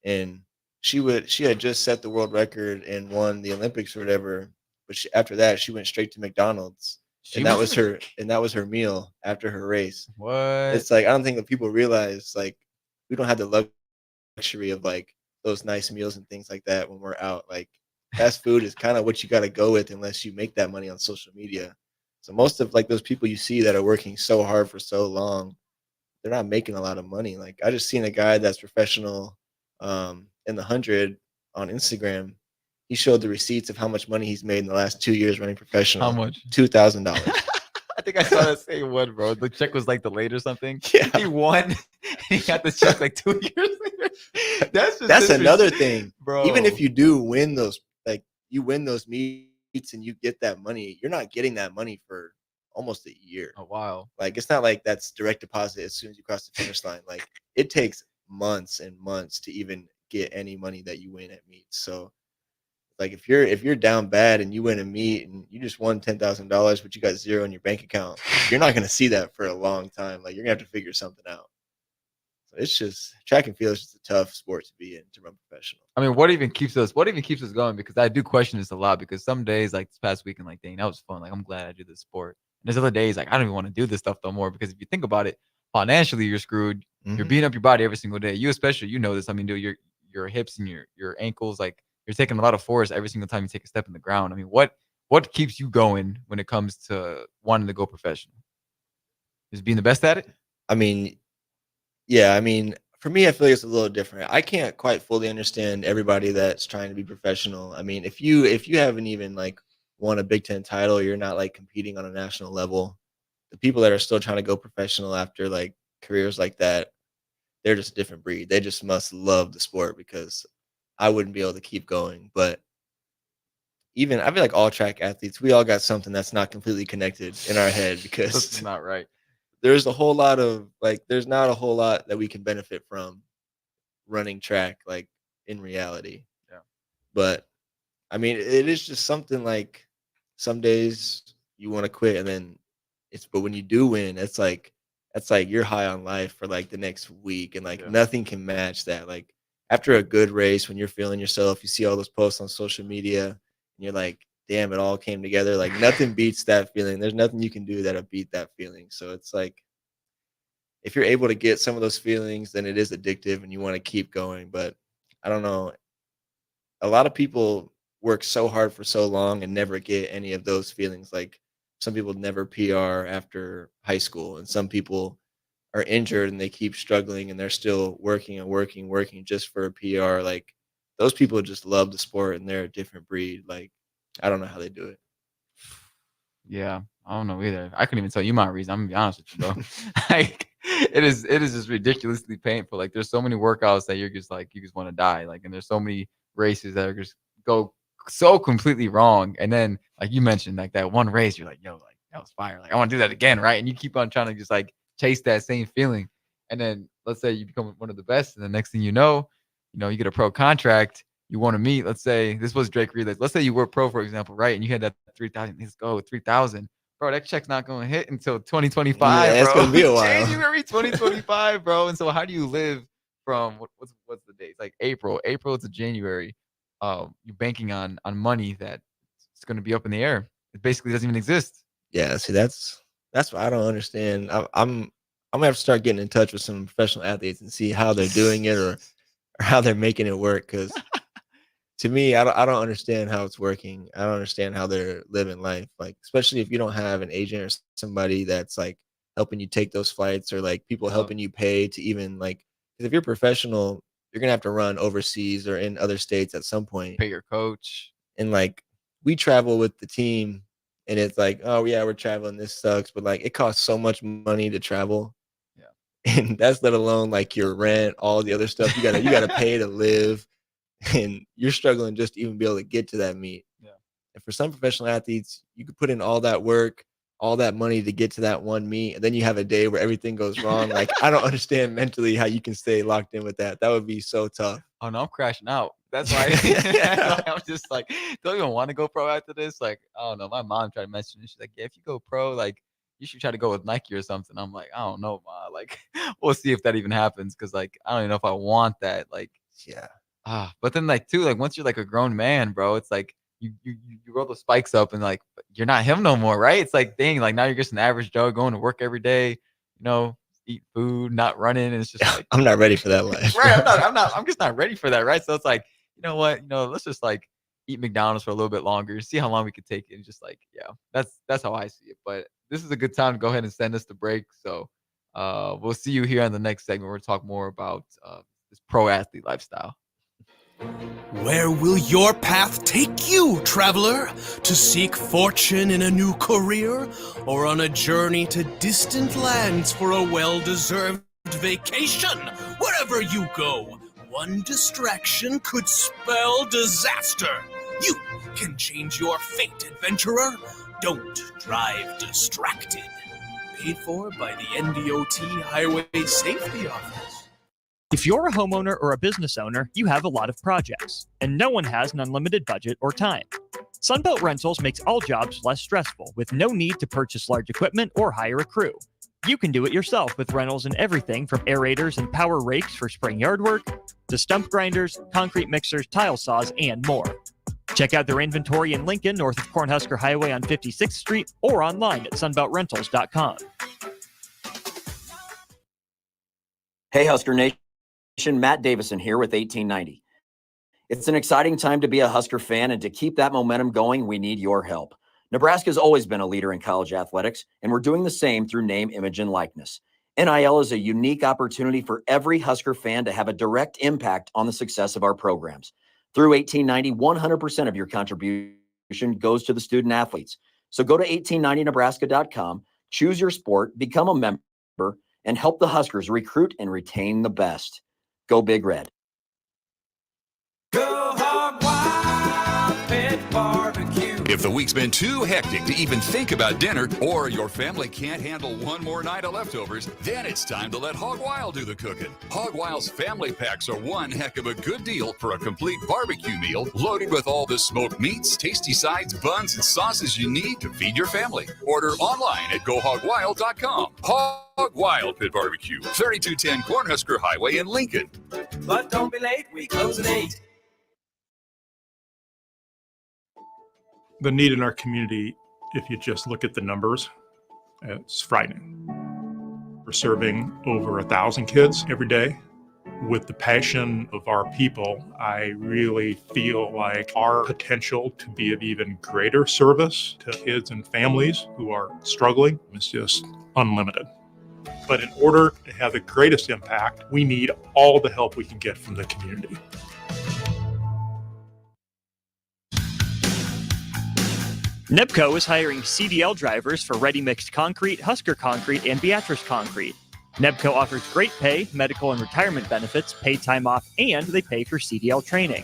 and she had just set the world record and won the Olympics or whatever. But after that, she went straight to McDonald's, and that was her meal after her race. What? It's like I don't think that people realize like we don't have the luxury of like those nice meals and things like that when we're out. Like fast food is kind of what you got to go with unless you make that money on social media. So most of like those people you see that are working so hard for so long, they're not making a lot of money. Like I just seen a guy that's professional in the 100 on Instagram. He showed the receipts of how much money he's made in the last 2 years running professional. How much? $2,000. I think I saw that same one, bro. The check was like delayed or something. Yeah. He won. He got the check like 2 years later. That's another thing, bro. Even if you do win those, like you win those meets and you get that money, you're not getting that money for almost a year. Oh wow. Like it's not like that's direct deposit as soon as you cross the finish line. Like it takes months and months to even get any money that you win at meets. So like if you're down bad and you win a meet and you just won $10,000 but you got zero in your bank account, you're not going to see that for a long time. Like you're going to have to figure something out. So it's just track and field is just a tough sport to be in to run professional. I mean, what even keeps us going? Because I do question this a lot because some days like this past weekend, like dang, that was fun. Like I'm glad I do this sport. And there's other days like I don't even want to do this stuff no more because if you think about it, financially you're screwed. Mm-hmm. You're beating up your body every single day. You especially, you know this. I mean, dude, your hips and your ankles, like you're taking a lot of force every single time you take a step in the ground. I mean, what keeps you going when it comes to wanting to go professional? Is being the best at it? I mean, yeah. I mean, for me, I feel like it's a little different. I can't quite fully understand everybody that's trying to be professional. I mean, if you haven't even like won a Big Ten title, you're not like competing on a national level. The people that are still trying to go professional after like careers like that, they're just a different breed. They just must love the sport because I wouldn't be able to keep going. But even I feel like all track athletes, we all got something that's not completely connected in our head That's because not right. there's a whole lot of there's not a whole lot that we can benefit from running track like in reality. Yeah. But I mean, it is just something like some days you want to quit and then but when you do win, that's like you're high on life for like the next week and like Yeah. nothing can match that. Like after a good race, when you're feeling yourself, you see all those posts on social media and you're like, damn, it all came together. Like nothing beats that feeling. There's nothing you can do that'll beat that feeling. So it's like if you're able to get some of those feelings, then it is addictive and you want to keep going. But I don't know. A lot of people work so hard for so long and never get any of those feelings. Like some people never PR after high school, and some people are injured and they keep struggling and they're still working and working just for a PR. Like those people just love the sport and they're a different breed. Like I don't know how they do it. Yeah, I don't know either. I couldn't even tell you my reason. I'm gonna be honest with you, bro. Like it is just ridiculously painful. Like there's so many workouts that you're just like you just want to die. Like and there's so many races that are just go so completely wrong. And then like you mentioned, like that one race, you're like, yo, like that was fire. Like I want to do that again, right? And you keep on trying to just like chase that same feeling. And then let's say you become one of the best, and the next thing you know, you get a pro contract. You want to meet, let's say this was Drake Reed. Let's say you were pro, for example, right? And you had that 3,000. Let's go 3,000, bro. That check's not going to hit until 2025, Yeah, bro. it's gonna be a while. January 2025, bro. And so, how do you live from what's the date? It's like April to January. You're banking on money that it's going to be up in the air. It basically doesn't even exist. Yeah, see, that's what I don't understand. I'm gonna have to start getting in touch with some professional athletes and see how they're doing it or how they're making it work. Because to me, I don't understand how it's working. I don't understand how they're living life. Like, especially if you don't have an agent or somebody that's like helping you take those flights or like people Yeah. helping you pay to even like. Because if you're professional, you're gonna have to run overseas or in other states at some point. Pay your coach. And like we travel with the team and it's like, oh yeah, we're traveling, this sucks, but like it costs so much money to travel. Yeah. And that's let alone like your rent, all the other stuff you gotta pay to live, and you're struggling just to even be able to get to that meet. Yeah. And for some professional athletes, you could put in all that work, all that money to get to that one meet, and then you have a day where everything goes wrong. Like I don't understand mentally how you can stay locked in with that. That would be so tough. Oh no, I'm crashing out. That's why, I'm just like, don't even want to go pro after this. Like, I don't know. My mom tried to mention it. She's like, yeah, if you go pro, like, you should try to go with Nike or something. I'm like, I don't know, ma. Like, we'll see if that even happens. Cause like, I don't even know if I want that. Like, Yeah. but then like too, like once you're like a grown man, bro, it's like you roll the spikes up and like you're not him no more, right? It's like dang, like now you're just an average Joe going to work every day, eat food, not running, and it's just like I'm not ready for that life. right. I'm just not ready for that, right? So it's like, you know what, let's just like eat McDonald's for a little bit longer, see how long we could take it, and just like, yeah, that's how I see it. But this is a good time to go ahead and send us the break. So we'll see you here on the next segment. We're gonna talk more about this pro athlete lifestyle. Where will your path take you, traveler? To seek fortune in a new career? Or on a journey to distant lands for a well-deserved vacation? Wherever you go, one distraction could spell disaster. You can change your fate, adventurer. Don't drive distracted. Paid for by the NDOT Highway Safety Office. If you're a homeowner or a business owner, you have a lot of projects, and no one has an unlimited budget or time. Sunbelt Rentals makes all jobs less stressful with no need to purchase large equipment or hire a crew. You can do it yourself with rentals and everything from aerators and power rakes for spring yard work to stump grinders, concrete mixers, tile saws, and more. Check out their inventory in Lincoln, north of Cornhusker Highway on 56th Street, or online at sunbeltrentals.com. Hey, Husker Nation. Matt Davison here with 1890. It's an exciting time to be a Husker fan, and to keep that momentum going, we need your help. Nebraska's always been a leader in college athletics, and we're doing the same through name, image, and likeness. NIL is a unique opportunity for every Husker fan to have a direct impact on the success of our programs. Through 1890, 100% of your contribution goes to the student athletes. So go to 1890nebraska.com, choose your sport, become a member, and help the Huskers recruit and retain the best. Go Big Red. Go If the week's been too hectic to even think about dinner, or your family can't handle one more night of leftovers, then it's time to let Hog Wild do the cooking. Hog Wild's family packs are one heck of a good deal for a complete barbecue meal loaded with all the smoked meats, tasty sides, buns, and sauces you need to feed your family. Order online at GoHogWild.com. Hog Wild Pit Barbecue, 3210 Cornhusker Highway in Lincoln. But don't be late, we close at 8. The need in our community, if you just look at the numbers, it's frightening. We're serving over 1,000 kids every day. With the passion of our people, I really feel like our potential to be of even greater service to kids and families who are struggling is just unlimited. But in order to have the greatest impact, we need all the help we can get from the community. Nebco is hiring CDL drivers for ready-mixed concrete, Husker Concrete, and Beatrice Concrete. Nebco offers great pay, medical and retirement benefits, paid time off, and they pay for CDL training.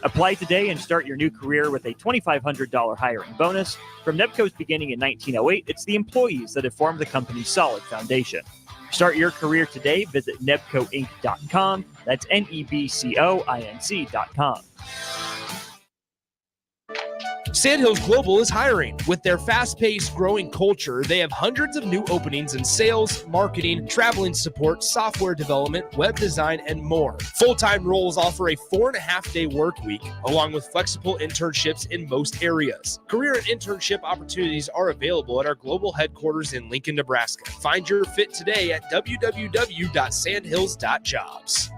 Apply today and start your new career with a $2,500 hiring bonus. From Nebco's beginning in 1908, it's the employees that have formed the company's solid foundation. Start your career today. Visit nebcoinc.com. That's NEBCOINC.com. Sandhills Global is hiring. With their fast-paced, growing culture, they have hundreds of new openings in sales, marketing, traveling support, software development, web design, and more. Full-time roles offer a 4.5-day work week, along with flexible internships in most areas. Career and internship opportunities are available at our global headquarters in Lincoln, Nebraska. Find your fit today at www.sandhills.jobs.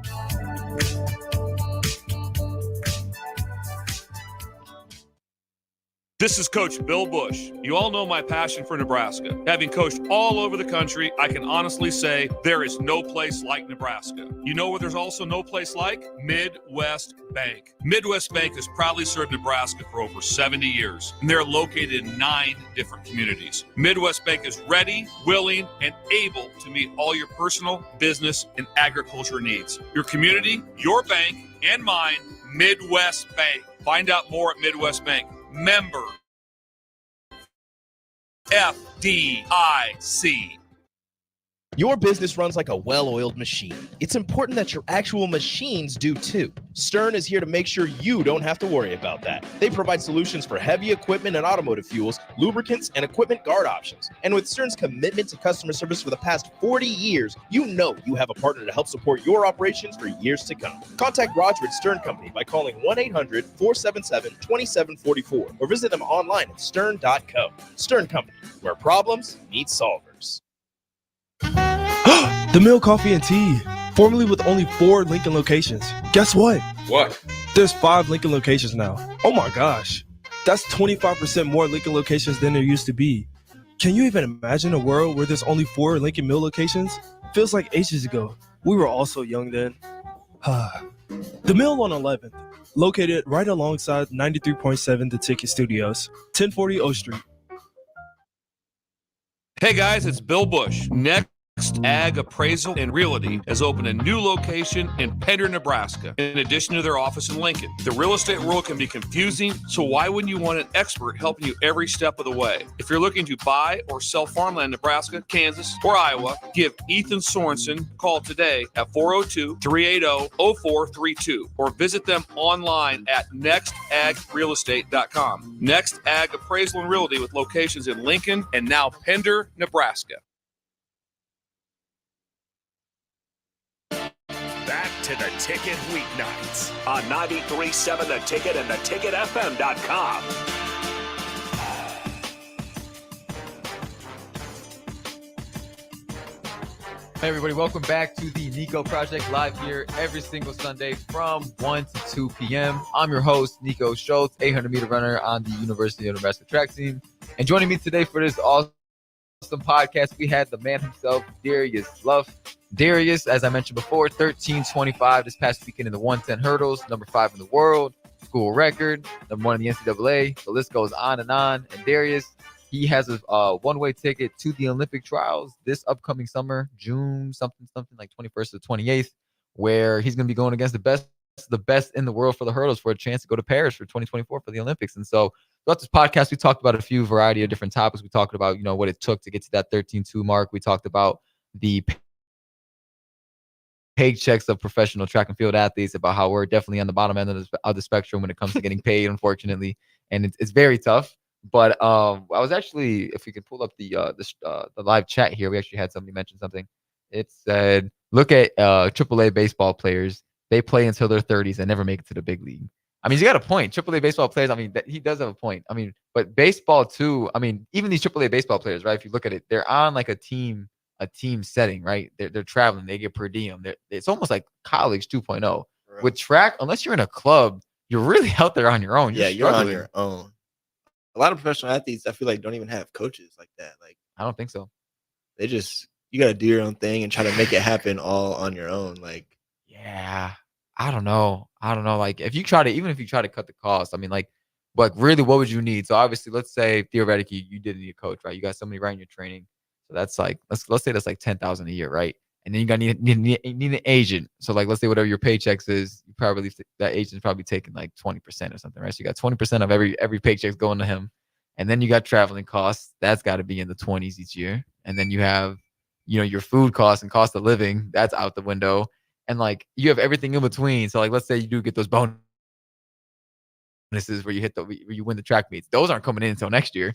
This is Coach Bill Bush. You all know my passion for Nebraska. Having coached all over the country, I can honestly say there is no place like Nebraska. You know where there's also no place like? Midwest Bank. Midwest Bank has proudly served Nebraska for over 70 years, and they're located in 9 different communities. Midwest Bank is ready, willing, and able to meet all your personal, business, and agriculture needs. Your community, your bank, and mine, Midwest Bank. Find out more at Midwest Bank. Member FDIC. Your business runs like a well-oiled machine. It's important that your actual machines do too. Stern is here to make sure you don't have to worry about that. They provide solutions for heavy equipment and automotive fuels, lubricants, and equipment guard options. And with Stern's commitment to customer service for the past 40 years, you know you have a partner to help support your operations for years to come. Contact Roger at Stern Company by calling 1-800-477-2744 or visit them online at stern.co. Stern Company, where problems meet solvers. The Mill Coffee and Tea, formerly with only 4 Lincoln locations. Guess what? What? There's 5 Lincoln locations now. Oh my gosh. That's 25% more Lincoln locations than there used to be. Can you even imagine a world where there's only 4 Lincoln Mill locations? Feels like ages ago. We were all so young then. The Mill on 11th, located right alongside 93.7 The Ticket Studios, 1040 O Street. Hey guys, it's Bill Bush. Next Ag Appraisal and Realty has opened a new location in Pender, Nebraska, in addition to their office in Lincoln. The real estate world can be confusing, so why wouldn't you want an expert helping you every step of the way? If you're looking to buy or sell farmland in Nebraska, Kansas, or Iowa, give Ethan Sorensen a call today at 402-380-0432 or visit them online at nextagrealestate.com. Next Ag Appraisal and Realty with locations in Lincoln and now Pender, Nebraska. Back to the Ticket weeknights on 93.7 The Ticket and theticketfm.com. Hey everybody, welcome back to the Niko Project, live here every single Sunday from 1 to 2 p.m. I'm your host, Niko Schultz, 800-meter runner on the University of Nebraska track team. And joining me today for this awesome podcast, we had the man himself, Darius Luff. Darius, as I mentioned before, 13:25 this past weekend in the 110 hurdles, number 5 in the world, school record, number 1 in the NCAA. The list goes on. And Darius, he has a one-way ticket to the Olympic trials this upcoming summer, June something like 21st to 28th, where he's going to be going against the best in the world for the hurdles for a chance to go to Paris for 2024 for the Olympics. And so throughout this podcast, we talked about a few variety of different topics. We talked about, what it took to get to that 13-2 mark. We talked about the paychecks of professional track and field athletes, about how we're definitely on the bottom end of the spectrum when it comes to getting paid, unfortunately. And it's very tough. But I was actually, if we can pull up the live chat here, we actually had somebody mention something. It said, look at AAA baseball players. They play until their 30s and never make it to the big league. I mean, you got a point. AAA baseball players, I mean, he does have a point. I mean, but baseball too, I mean, even these AAA baseball players, right? If you look at it, they're on like a team setting, right? They're traveling, they get per diem. It's almost like college 2.0. With track, unless you're in a club, you're really out there on your own. You're on your own. A lot of professional athletes, I feel like, don't even have coaches like that. Like, I don't think so. They just, you got to do your own thing and try to make it happen all on your own. Like, yeah, I don't know. Like, even if you try to cut the cost, I mean, like really, what would you need? So obviously, let's say theoretically you didn't need a coach, right? You got somebody running your training. So that's like, let's say that's like $10,000 a year, right? And then you got need an agent. So like, let's say whatever your paychecks is, you probably that agent's probably taking like 20% or something, right? So you got 20% of every paycheck going to him, and then you got traveling costs. That's got to be in the 20s each year, and then you have, your food costs and cost of living. That's out the window, and like you have everything in between. So like, let's say you do get those bonuses where you win the track meets. Those aren't coming in until next year.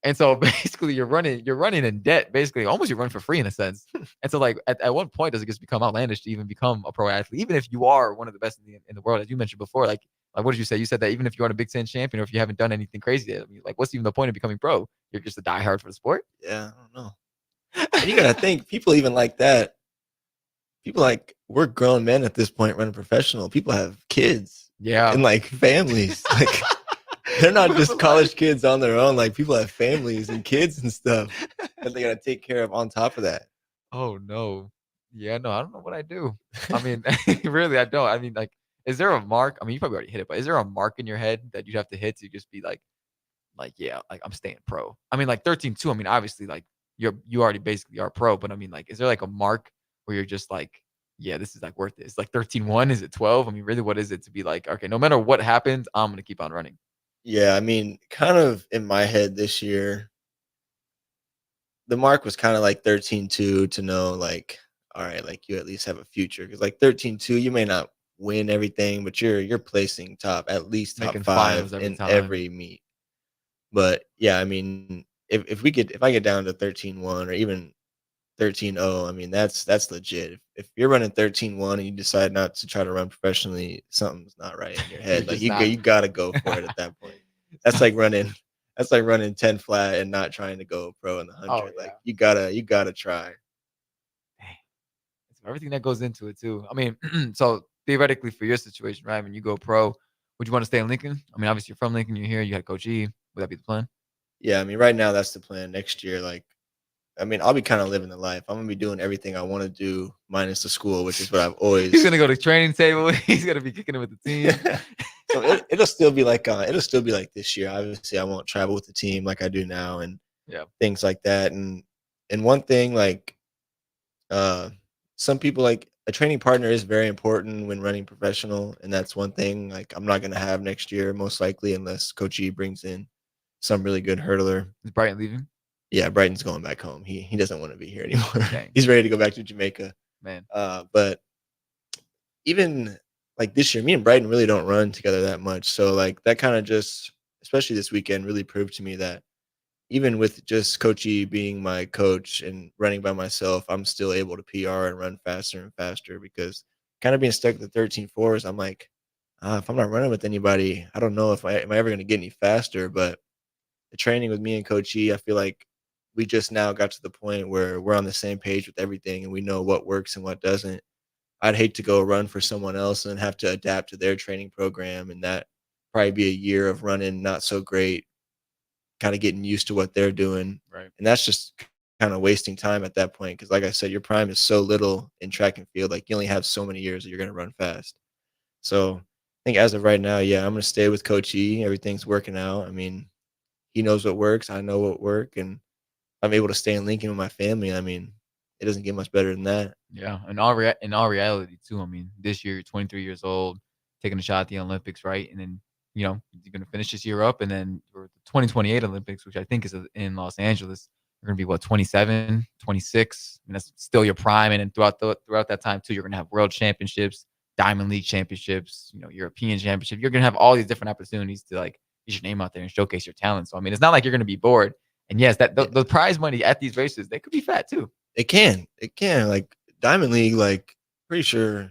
And so basically you're running in debt, basically almost you're running for free in a sense. And so like at one point, does it just become outlandish to even become a pro athlete, even if you are one of the best in the world, as you mentioned before? Like what did you say? You said that even if you aren't a Big Ten champion or if you haven't done anything crazy, I mean, like what's even the point of becoming pro? You're just a diehard for the sport. Yeah, I don't know. And you gotta think, people even like that. People like, we're grown men at this point running professional. People have kids, and like families, like. They're not just college kids on their own. Like, people have families and kids and stuff that they got to take care of on top of that. Oh, no. Yeah, no, I don't know what I do. I mean, really, I don't. I mean, like, is there a mark? I mean, you probably already hit it, but is there a mark in your head that you'd have to hit to just be like, yeah, like I'm staying pro? I mean, like 13-2, I mean, obviously, like you already basically are pro, but I mean, like, is there like a mark where you're just like, yeah, this is like worth it? It's like 13-1. Is it 12? I mean, really, what is it to be like, okay, no matter what happens, I'm going to keep on running? Yeah, I mean, kind of in my head this year, the mark was kind of like 13-2 to know, like, all right, like you at least have a future. Because like 13-2, you may not win everything, but you're placing at least top Making 5 every in time. every meet. But yeah, I mean, if I get down to 13-1 or even 13-0, I mean, that's legit. If you're running 13-1 and you decide not to try to run professionally, something's not right in your head. Like you got to go for it at that point. That's like running 10 flat and not trying to go pro in the 100. Oh, yeah. Like you gotta try. It's everything that goes into it too. I mean, so theoretically for your situation, right? When you go pro, would you want to stay in Lincoln? I mean, obviously you're from Lincoln, you're here, you had Coach E. Would that be the plan? Yeah, I mean, right now that's the plan. Next year, like, I mean, I'll be kind of living the life. I'm gonna be doing everything I want to do, minus the school, which is what I've always. He's gonna go to training table. He's gonna be kicking it with the team. So it'll still be like this year. Obviously, I won't travel with the team like I do now, and things like that. And one thing, like, some people, like, a training partner is very important when running professional, and that's one thing like I'm not gonna have next year, most likely, unless Coach E brings in some really good hurdler. Is Brighton leaving? Yeah, Brighton's going back home. He doesn't want to be here anymore. He's ready to go back to Jamaica. Man. But even like this year, me and Brighton really don't run together that much. So like that kind of just, especially this weekend, really proved to me that even with just Coach E being my coach and running by myself, I'm still able to PR and run faster and faster, because kind of being stuck at the 13-4s, I'm like, if I'm not running with anybody, I don't know if am I ever going to get any faster. But the training with me and Coach E, I feel like we just now got to the point where we're on the same page with everything and we know what works and what doesn't. I'd hate to go run for someone else and then have to adapt to their training program, and that probably be a year of running not so great, kind of getting used to what they're doing. Right. And that's just kind of wasting time at that point. Cause like I said, your prime is so little in track and field. Like you only have so many years that you're going to run fast. So I think as of right now, yeah, I'm going to stay with Coach E. Everything's working out. I mean, he knows what works. I know what works. And I'm able to stay in Lincoln with my family. I mean, it doesn't get much better than that. Yeah. In all reality too. I mean, this year you're 23 years old, taking a shot at the Olympics, right? And then you're going to finish this year up, and then for the 2028 Olympics, which I think is in Los Angeles, you're going to be 27, 26. I mean, that's still your prime. And then throughout that time too, you're going to have world championships, Diamond League championships, European championship. You're going to have all these different opportunities to get your name out there and showcase your talent. So, I mean, it's not like you're going to be bored. And yes, the prize money at these races, they could be fat too. It can. Like Diamond League, pretty sure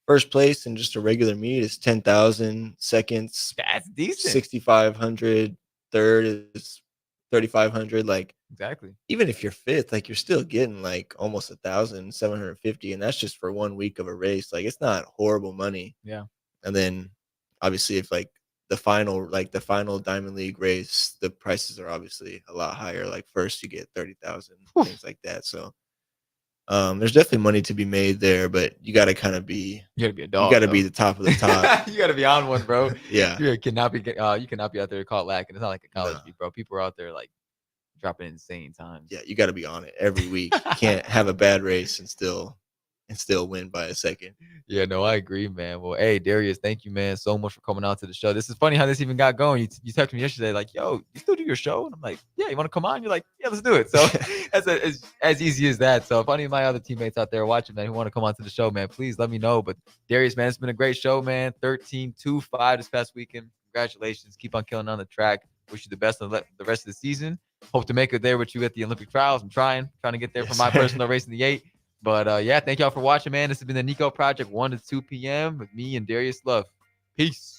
first place in just a regular meet is 10,000. Seconds, that's decent. 6,500. Third is 3,500. Exactly. Even if you're fifth, you're still getting almost 1,750, and that's just for 1 week of a race. It's not horrible money. Yeah. And then obviously if the final Diamond League race, the prices are obviously a lot higher. First you get 30,000, things like that. So there's definitely money to be made there, but you got to kind of be. You got to be a dog. You got to be the top of the top. You got to be on one, bro. Yeah. You cannot be out there caught lacking. It's not like a college beat, bro. People are out there dropping insane times. Yeah, you got to be on it every week. You can't have a bad race and still win by a second. Yeah, no, I agree, man. Well, hey, Darius, thank you, man, so much for coming out to the show. This is funny how this even got going. You texted me yesterday, yo, you still do your show? And I'm like, yeah, you want to come on? You're like, yeah, let's do it. So that's as easy as that. So if any of my other teammates out there watching, man, who want to come on to the show, man, please let me know. But Darius, man, it's been a great show, man. 13-2-5 this past weekend. Congratulations. Keep on killing on the track. Wish you the best of the rest of the season. Hope to make it there with you at the Olympic trials. I'm trying to get there for my personal race in the 8. But yeah, thank y'all for watching, man. This has been the Niko Project, 1 to 2 p.m. with me and Darius Love. Peace.